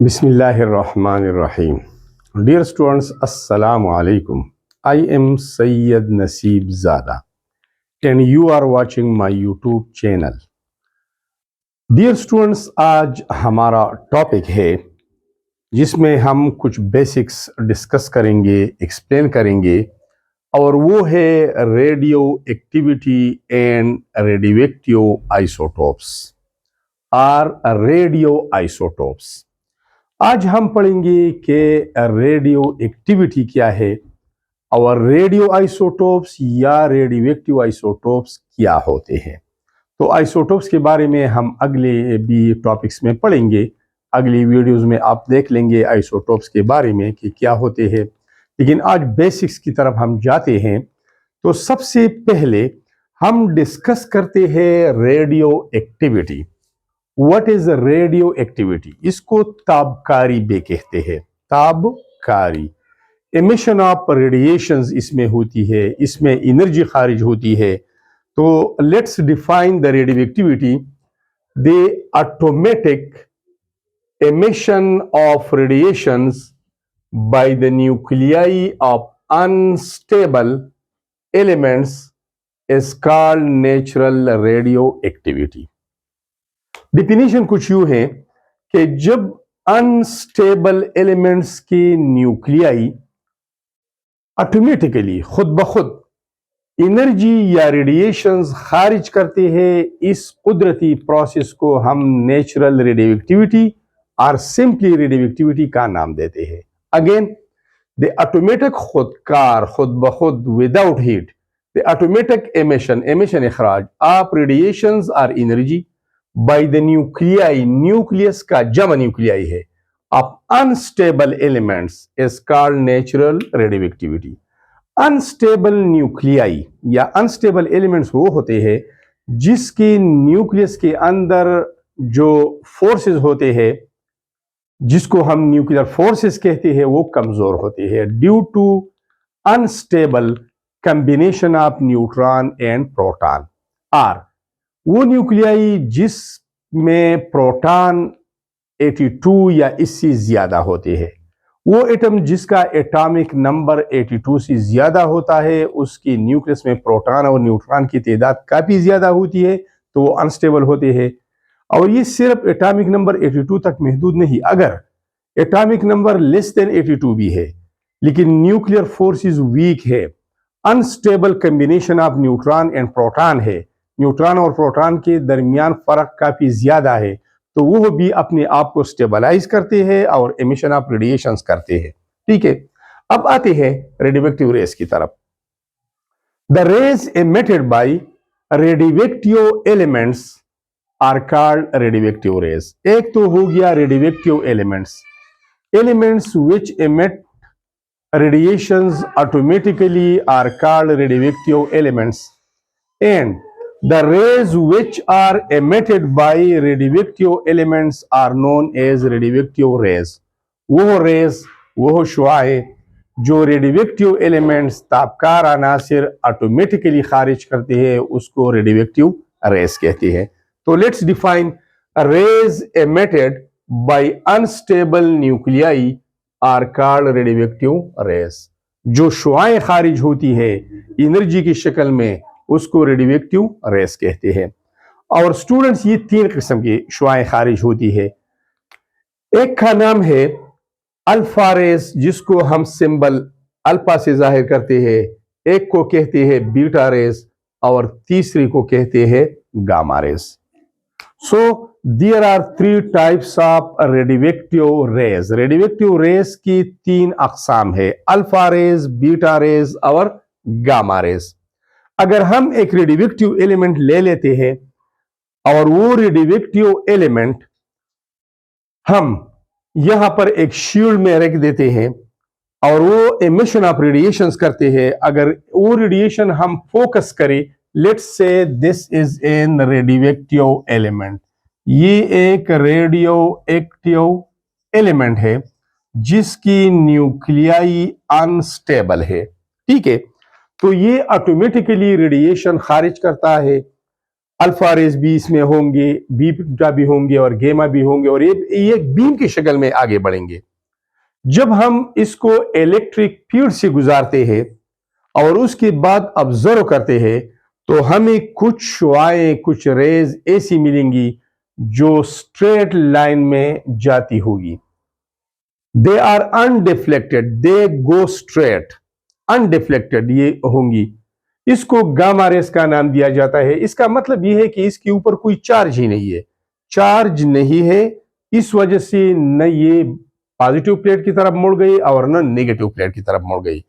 Bismillahirrahmanirrahim. Dear students, Assalamu alaikum. I am Sayyid Naseeb Zada and you are watching my YouTube channel. Dear students, आज हमारा topic है जिसमें हम कुछ basics discuss करेंगे, explain करेंगे और वो है radio activity and radioactive isotopes और रेडियो आइसोटोप्स। आज हम पढ़ेंगे कि रेडियो एक्टिविटी क्या है और रेडियो आइसोटोप्स या रेडियोएक्टिव आइसोटोप्स क्या होते हैं। तो आइसोटोप्स के बारे में हम अगले भी टॉपिक्स में पढ़ेंगे, अगली वीडियोस में आप देख लेंगे आइसोटोप्स के बारे में कि क्या होते हैं। लेकिन आज बेसिक्स की तरफ हम जाते हैं। तो सबसे पहले हम डिस्कस करते हैं radio activity. What is radio activity? इसको ताबकारी भी कहते हैं। ताबकारी एमिशन ऑफ रेडिएशंस इसमें होती है, इसमें एनर्जी खारिज होती है। तो let's define the radio activity. The automatic emission of radiations bye the nuclei of unstable elements is called natural radio activity. Definition कुछ यूं है कि जब अनस्टेबल एलिमेंट्स के न्यूक्लियाई ऑटोमेटिकली खुद ब खुद एनर्जी या रेडिएशंस खारिज करते हैं, इस कुदरती प्रोसेस को हम नेचुरल रेडियोएक्टिविटी और सिंपली रेडियोएक्टिविटी का नाम देते हैं। अगेन द ऑटोमेटिक खुदकार खुद ब खुद without heat, the automatic emission इखराज ऑफ रेडिएशंस और energy by the nuclei, nucleus का जमा न्यूक्लियाई है, of unstable elements is called natural radioactivity. Unstable nuclei या अनस्टेबल एलिमेंट्स वो होते हैं जिसके न्यूक्लियस के अंदर जो फोर्सेस होते हैं, जिसको हम न्यूक्लियर फोर्सेस कहते हैं, वो कमजोर होते हैं due to unstable combination of neutron and proton. और वो न्यूक्लियाई जिसमें प्रोटॉन 82 या इससे ज्यादा होते हैं, वो एटम जिसका एटॉमिक नंबर 82 से ज्यादा होता है, उसकी न्यूक्लियस में प्रोटॉन और न्यूट्रॉन की तादाद काफी ज्यादा होती है, तो वो अनस्टेबल होते हैं। और ये सिर्फ एटॉमिक नंबर 82 तक महदूद नहीं, अगर एटॉमिक नंबर लेस देन 82 भी है लेकिन न्यूक्लियर फोर्सेस वीक है, unstable combination of neutron and proton है, न्यूट्रॉन और प्रोटॉन के दरमियान फर्क काफी ज्यादा है, तो वो भी अपने आप को स्टेबलाइज करते हैं और एमिशन ऑफ रेडिएशंस करते हैं। ठीक है, अब आते हैं रेडियोएक्टिव रेस की तरफ। The rays emitted by radioactive elements are called radioactive rays. एक तो हो गया radioactive elements, elements which emit radiations automatically are called radioactive elements, and the rays which are emitted by radioactive elements are known as radioactive rays। वो rays, वो शुआएं जो radioactive elements तापकार अनासिर ऑटोमेटिकली खारिज करते हैं, उसको रेडियोएक्टिव रेज कहते हैं। तो let's define rays emitted by unstable nuclei are called radioactive rays. जो शुआएं खारिज होती है एनर्जी की शक्ल में, उसको रेडियोएक्टिव रेज कहते हैं। और स्टूडेंट्स, ये तीन किस्म की शुआएं खारिज होती है। एक का नाम है अल्फा रेज, जिसको हम सिंबल अल्फा से जाहिर करते हैं, एक को कहते हैं बीटा रेज और तीसरी को कहते हैं gamma rays. So there are three types of radioactive rays। Radioactive rays की तीन अकसाम है, अल्फा रेज, बीटा रेज और गामा रेज। अगर हम एक रेडियोएक्टिव एलिमेंट ले लेते हैं और वो रेडियोएक्टिव एलिमेंट हम यहां पर एक शील्ड में रख देते हैं और वो एमिशन ऑफ रेडिएशंस करते हैं, अगर वो रेडिएशन हम फोकस करें, let's say this is an radioactive element, ये एक रेडियो एक्टिव एलिमेंट है जिसकी न्यूक्लियाई अनस्टेबल है। ठीक है, तो ये ऑटोमेटिकली रेडिएशन खारिज करता है अल्फा रेज भी इसमें होंगे, बीटा भी होंगे और गेमा भी होंगे, और ये एक बीम की शक्ल में आगे बढ़ेंगे। जब हम इसको इलेक्ट्रिक फील्ड से गुजारते हैं और उसके बाद ऑब्जर्व करते हैं, तो हमें कुछ शुआएं, कुछ रेज ऐसी मिलेंगी जो स्ट्रेट लाइन में जाती होगी। They are undeflected, they go straight, undeflected ये होंगी। इसको गामा रेस का नाम दिया जाता है। इसका मतलब यह है कि इसके ऊपर कोई चार्ज ही नहीं है, चार्ज नहीं है, इस वजह से न ये पॉजिटिव प्लेट की तरफ मुड़ गई और न नेगेटिव प्लेट की तरफ मुड़ गई।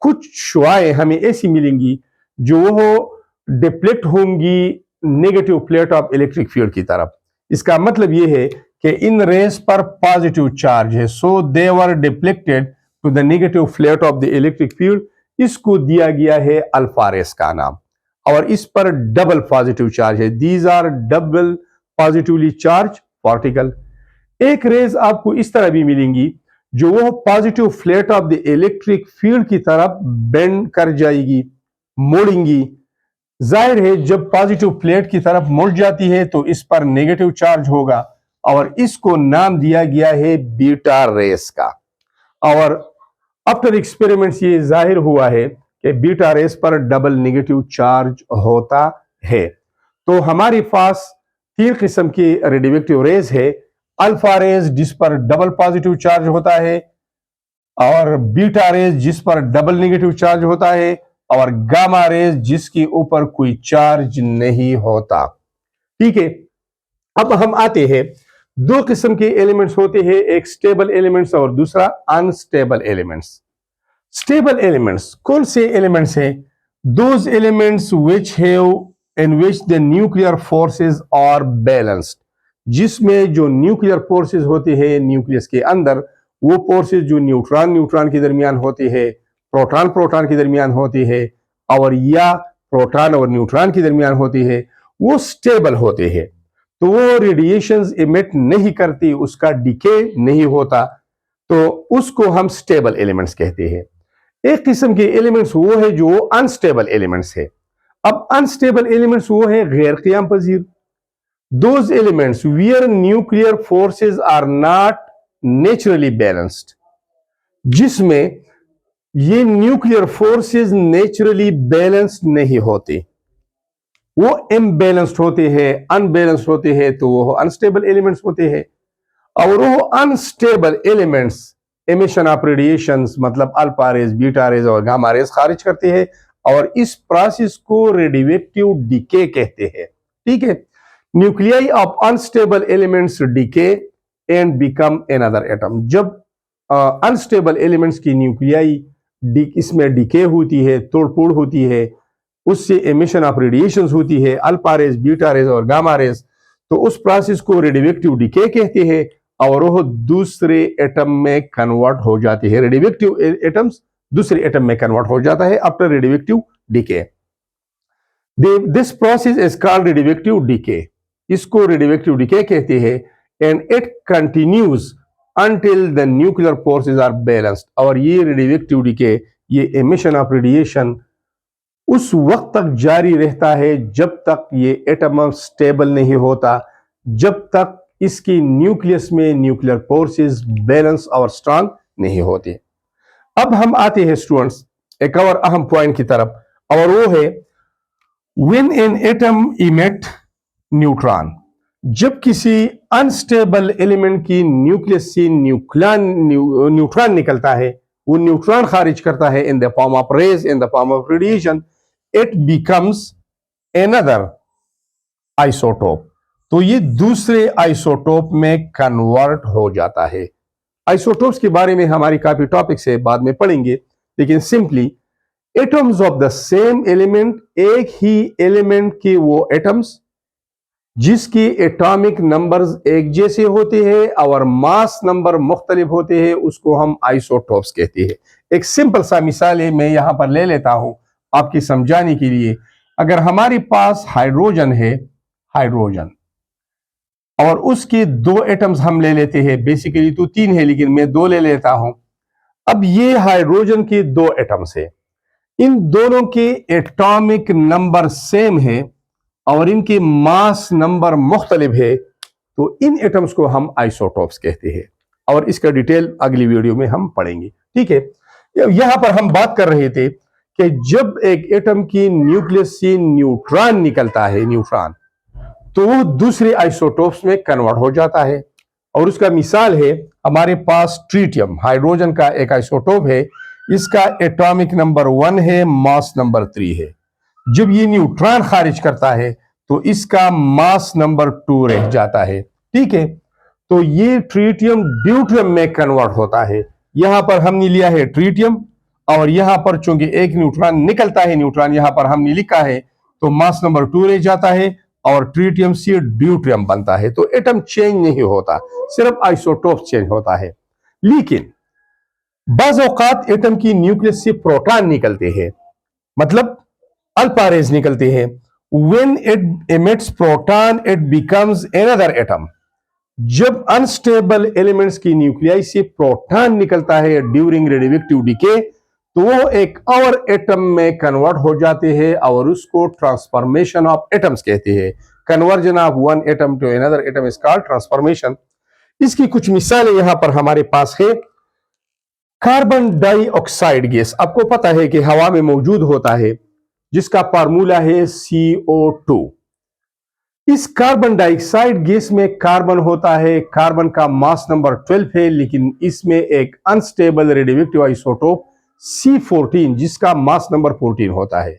कुछ शुआएं हमें ऐसी मिलेंगी जो वो डिफ्लेक्ट होंगी negative plate of electric field की तरफ। इसका मतलब यह है कि इन रेस पर पॉजिटिव चार्ज है, so they were deflected to the negative plate of the electric field. इसको दिया गया है अल्फा रेस का नाम, और इस पर डबल पॉजिटिव चार्ज है। These are double positively charged particle. एक रेज आपको इस तरह भी मिलेंगी जो वो positive flat of the electric field की तरफ बेंड कर जाएगी, मोड़ेंगी। जाहिर है जब पॉजिटिव प्लेट की तरफ मुड़ जाती है तो इस पर नेगेटिव चार्ज होगा, और इसको नाम दिया गया है बीटा रेस का। और आफ्टर एक्सपेरिमेंट्स ये जाहिर हुआ है कि बीटा रेस पर डबल नेगेटिव चार्ज होता है। तो हमारे पास तीन किस्म की रेडियोएक्टिव रेज है। अल्फा रेज जिस पर डबल पॉजिटिव चार्ज होता है, और बीटा रेज जिस पर डबल नेगेटिव चार्ज होता है, और गामा रेज जिसके ऊपर कोई चार्ज नहीं होता। ठीक है, अब हम आते हैं, दो किस्म के एलिमेंट्स होते हैं, एक स्टेबल एलिमेंट्स और दूसरा अनस्टेबल एलिमेंट्स। स्टेबल एलिमेंट्स कौन से एलिमेंट्स हैं? Those elements which have in which the nuclear forces are balanced, जिसमें जो न्यूक्लियर फोर्सेस होते हैं न्यूक्लियस के अंदर, वो फोर्सेस जो न्यूट्रॉन न्यूट्रॉन के दरमियान होते हैं, प्रोटॉन प्रोटॉन के दरमियान होती है, और या प्रोटॉन और न्यूट्रॉन के दरमियान होती है, वो स्टेबल होते हैं। तो वो रेडिएशंस इमिट नहीं करती, उसका डिके नहीं होता, तो उसको हम स्टेबल एलिमेंट्स कहते हैं। एक किस्म के एलिमेंट्स वो है जो अनस्टेबल एलिमेंट्स है। अब अनस्टेबल एलिमेंट्स वो है गैर क़याम पजीर। Those elements where nuclear forces are not naturally balanced, जिसमें ये न्यूक्लियर फोर्सेस नेचुरली बैलेंस्ड नहीं होते, वो इम्बैलेंस्ड होते हैं, अनबैलेंस्ड होते हैं, तो वो अनस्टेबल एलिमेंट्स होते हैं। और वो unstable elements emission of radiations, मतलब अल्फा रेज, बीटा रेज और गामा रेज खारिज करते हैं, और इस प्रोसेस को रेडियोएक्टिव डिके कहते हैं। ठीक है, nuclei of unstable elements decay and become another atom. जब अनस्टेबल एलिमेंट्स की न्यूक्लियाई इसमें डिके होती है, तोड़फोड़ होती है, उससे एमिशन ऑफ रेडिएशंस होती है, अल्फा रेज, बीटा रेज और गामा रेज, तो उस प्रोसेस को रेडियोएक्टिव डिके कहते हैं, और वो दूसरे एटम में कन्वर्ट हो जाती है। रेडियोएक्टिव एटम्स दूसरे एटम में कन्वर्ट हो जाता है after radioactive decay. This process is called radioactive decay. इसको रेडियोएक्टिव डिके कहते हैं, and it continues until the nuclear forces are balanced। और ये रेडियोएक्टिव डिके, ये एमिशन ऑफ रेडिएशन उस वक्त तक जारी रहता है जब तक ये एटम स्टेबल नहीं होता, जब तक इसकी न्यूक्लियस में न्यूक्लियर फोर्सेस बैलेंस और स्ट्रांग नहीं होते। अब हम आते हैं स्टूडेंट्स एक और अहम पॉइंट की तरफ, और वो है when an atom emit neutron. जब किसी अनस्टेबल एलिमेंट की न्यूक्लियस से न्यूट्रॉन निकलता है, वो न्यूट्रॉन खारिज करता है in the form of rays, in the form of radiation, it becomes another isotope. तो ये दूसरे आइसोटोप में कन्वर्ट हो जाता है। आइसोटोप्स के बारे में हमारी काफी टॉपिक्स है, बाद में पढ़ेंगे, लेकिन simply atoms of the same element, एक ही एलिमेंट के वो एटम्स जिसके एटॉमिक नंबर्स एक जैसे होते हैं और मास नंबर मुख्तलिफ होते हैं, उसको हम आइसोटोप्स कहते हैं। एक सिंपल सा मिसाल है, मैं यहां पर ले लेता हूं आपकी समझाने के लिए। अगर हमारे पास हाइड्रोजन है, हाइड्रोजन, और उसके दो एटम्स हम ले लेते हैं, बेसिकली तो तीन है लेकिन मैं दो ले लेता हूं। अब ये हाइड्रोजन के दो एटम्स है, इन दोनों के एटॉमिक नंबर सेम है, और इनके मास नंबर मुख्तलिफ है, तो इन एटम्स को हम आइसोटोप्स कहते हैं। और इसका डिटेल अगली वीडियो में हम पढ़ेंगे। ठीक है, यहां पर हम बात कर रहे थे कि जब एक एटम की न्यूक्लियस से न्यूट्रॉन निकलता है, न्यूट्रॉन, तो वो दूसरे आइसोटोप्स में कन्वर्ट हो जाता है। और उसका मिसाल है हमारे पास ट्रीटियम, हाइड्रोजन का एक आइसोटोप है। इसका एटॉमिक नंबर 1 है, मास नंबर 3 है। जब ये न्यूट्रॉन खारिज करता है तो इसका मास नंबर 2 रह जाता है। ठीक है, तो ये ट्रीटियम ड्यूट्रियम में कन्वर्ट होता है। यहां पर हमने लिया है ट्रीटियम, और यहां पर चूंकि एक न्यूट्रॉन निकलता है, न्यूट्रॉन यहां पर हमने लिखा है, तो मास नंबर 2 रह जाता है और ट्रीटियम से ड्यूट्रियम बनता है। तो एटम चेंज नहीं होता, सिर्फ आइसोटोप चेंज होता है। लेकिन बाज़ औक़ात एटम की न्यूक्लियस से प्रोटॉन निकलते हैं, मतलब अल्फा रेज निकलते हैं। When it emits proton it becomes another atom. जब अनस्टेबल एलिमेंट्स की न्यूक्लियाई से प्रोटॉन निकलता है ड्यूरिंग रेडियोएक्टिव डिके, तो वो एक और एटम में कन्वर्ट हो जाते हैं और उसको ट्रांसफॉर्मेशन ऑफ एटम्स कहते हैं। Conversion of one atom to another atom is called transformation. इसकी कुछ मिसालें यहां पर हमारे पास है। कार्बन डाइऑक्साइड गैस आपको पता है कि हवा में मौजूद होता है, जिसका फार्मूला है CO2। इस कार्बन डाइऑक्साइड गैस में कार्बन होता है, कार्बन का मास नंबर 12 है, लेकिन इसमें एक अनस्टेबल रेडियोएक्टिव आइसोटोप C14 जिसका मास नंबर 14 होता है।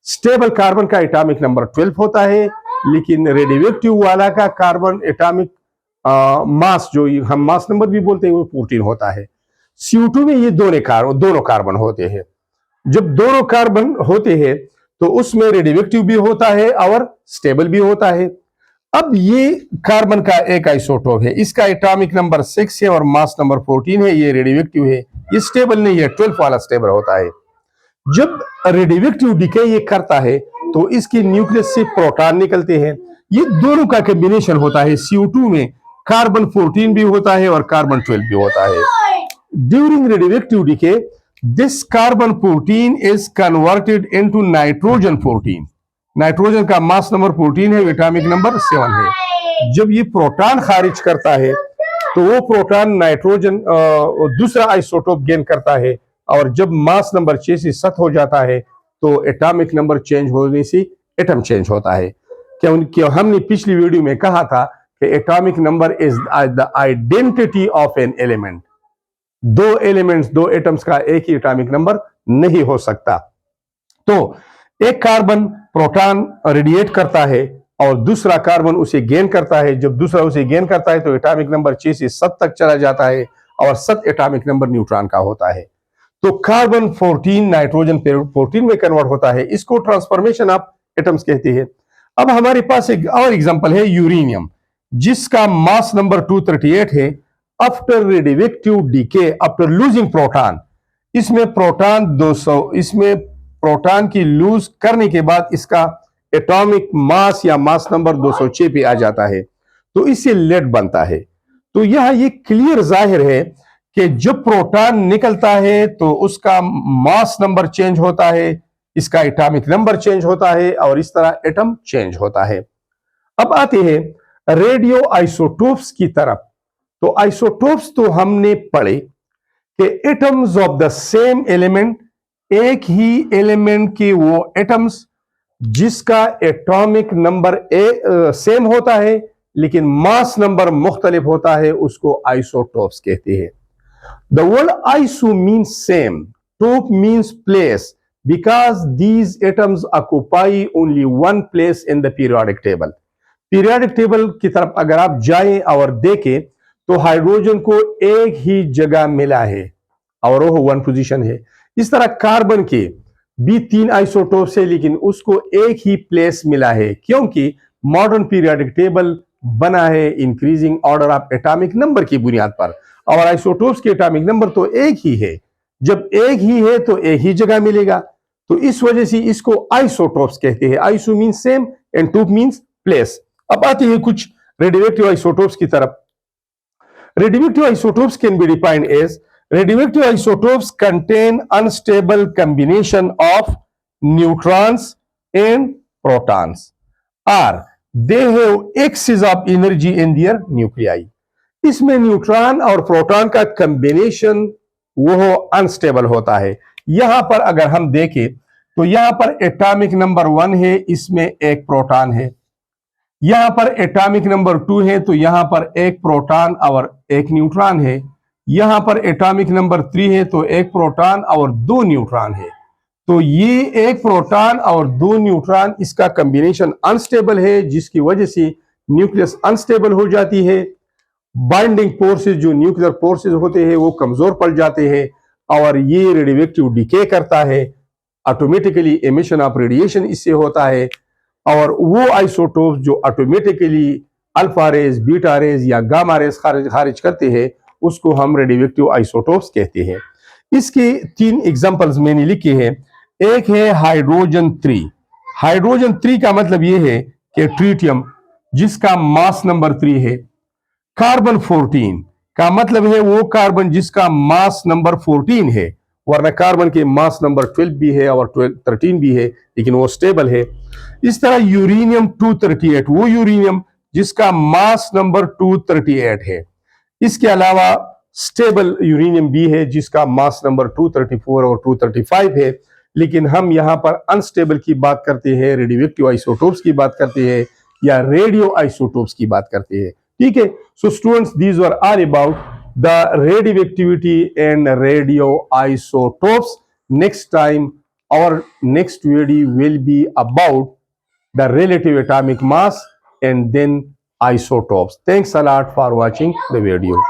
स्टेबल कार्बन का एटॉमिक नंबर 12 होता है, लेकिन रेडियोएक्टिव वाला का कार्बन एटॉमिक मास, जो हम मास नंबर भी बोलते हैं, वो 14 होता है। CO2 में ये दोनों कार्बन होते हैं। जब दोनों कार्बन होते हैं तो उसमें रेडियोएक्टिव भी होता है और स्टेबल भी होता है। अब ये कार्बन का एक आइसोटोप है, इसका एटॉमिक नंबर 6 है और मास नंबर 14 है। ये रेडियोएक्टिव है, ये स्टेबल नहीं है, 12 वाला स्टेबल होता है। जब रेडियोएक्टिव डिके ये करता है तो इसके न्यूक्लियस से प्रोटॉन निकलते हैं। ये दोनों का कॉम्बिनेशन होता है। CO2 में कार्बन 14 भी होता है और कार्बन 12 भी होता है। During radioactive decay this carbon 14 is converted into nitrogen 14। Nitrogen का मास नंबर 14 है, एटॉमिक नंबर 7 है। जब ये प्रोटॉन खारिज करता है तो वो प्रोटॉन नाइट्रोजन दूसरा आइसोटोप गेन करता है, और जब मास नंबर 6 से 7 हो जाता है तो एटॉमिक नंबर चेंज होने से एटम चेंज होता है। क्योंकि हमने पिछली वीडियो में कहा था कि atomic number is the identity of an element. दो एलिमेंट्स, दो एटम्स का एक ही एटॉमिक नंबर नहीं हो सकता। तो एक कार्बन प्रोटॉन रेडिएट करता है और दूसरा कार्बन उसे गेन करता है। जब दूसरा उसे गेन करता है तो एटॉमिक नंबर 6 से 7 तक चला जाता है, और 7 एटॉमिक नंबर न्यूट्रॉन का होता है। तो कार्बन 14 नाइट्रोजन 14 में कन्वर्ट होता है। इसको ट्रांसफॉर्मेशन ऑफ एटम्स कहते हैं। अब हमारे पास एक और एग्जांपल है यूरेनियम, जिसका मास नंबर 238 है। After radioactive decay, after losing proton, इसमें प्रोटॉन 200, इसमें प्रोटॉन की लूज करने के बाद इसका एटॉमिक मास या मास नंबर 206 पे आ जाता है, तो इससे लेड बनता है। तो यह ये क्लियर जाहिर है कि जब प्रोटॉन निकलता है तो उसका मास नंबर चेंज होता है, इसका एटॉमिक नंबर चेंज होता है, और इस तरह एटम चेंज होता है। अब आते हैं रेडियो आइसोटोप्स की तरफ। तो आइसोटोप्स तो हमने पढ़े कि atoms of the same element, एक ही एलिमेंट के वो एटम्स जिसका एटॉमिक नंबर सेम होता है लेकिन मास नंबर मुख्तलिफ होता है, उसको आइसोटोप्स कहते हैं। The word iso means same, tope means place, because these atoms occupy only one place in the periodic table. Periodic table की तरफ अगर आप जाएं और देखें तो हाइड्रोजन को एक ही जगह मिला है और वो 1 पोजीशन है। इस तरह कार्बन के भी 3 आइसोटोप्स है, लेकिन उसको एक ही प्लेस मिला है, क्योंकि मॉडर्न पीरियोडिक टेबल बना है increasing order of atomic number की बुनियाद पर, और आइसोटोप्स के एटॉमिक नंबर तो एक ही है। जब एक ही है तो एक ही जगह मिलेगा, तो इस वजह से इसको आइसोटोप्स कहते हैं। Iso means same and tope means place. अब आते हैं कुछ रेडियोएक्टिव आइसोटोप्स की तरफ। Radioactive isotopes can be defined as radioactive isotopes contain unstable combination of neutrons and protons. or they have excess of energy in their nuclei. इसमें neutron और proton का combination वो अनस्टेबल होता है। यहां पर अगर हम देखें तो यहां पर एटॉमिक नंबर 1 है, इसमें एक प्रोटॉन है। यहां पर एटॉमिक नंबर 2 है, तो यहां पर एक प्रोटॉन और एक न्यूट्रॉन है। यहां पर एटॉमिक नंबर 3 है, तो एक प्रोटॉन और 2 न्यूट्रॉन है। तो ये एक प्रोटॉन और 2 न्यूट्रॉन, इसका कॉम्बिनेशन अनस्टेबल है, जिसकी वजह से न्यूक्लियस अनस्टेबल हो जाती है। बाइंडिंग फोर्सेस, जो न्यूक्लियर फोर्सेस होते हैं, वो कमजोर पड़ जाते हैं और ये रेडियोएक्टिव डिके करता है। ऑटोमेटिकली एमिशन ऑफ रेडिएशन इससे होता है और वो आइसोटोप जो automatically alpha rays, beta rays या गामा रेज खारिज करते हैं, उसको हम रेडियोएक्टिव आइसोटोप्स कहते हैं। इसके 3 एग्जांपल्स मैंने लिखे हैं। एक है हाइड्रोजन 3। हाइड्रोजन 3 का मतलब यह है कि ट्रिटियम, जिसका मास नंबर 3 है। कार्बन 14 का मतलब है वो कार्बन जिसका मास नंबर 14 है, वरना कार्बन के मास नंबर 12 भी है और 13 भी है, लेकिन वो स्टेबल है। इस तरह यूरेनियम 238, वो यूरेनियम जिसका मास नंबर 238 है। इसके अलावा स्टेबल यूरेनियम भी है, जिसका मास नंबर 234 और 235 है। लेकिन हम यहां पर अनस्टेबल की बात करते हैं, रेडियोएक्टिव आइसोटोप्स की बात करते हैं या रेडियो आइसोटोप्स की बात करते हैं। ठीक है। So students, these were are about the radioactivity and radio isotopes. Next time, our next video will be about the relative atomic mass and then isotopes. Thanks a lot for watching the video.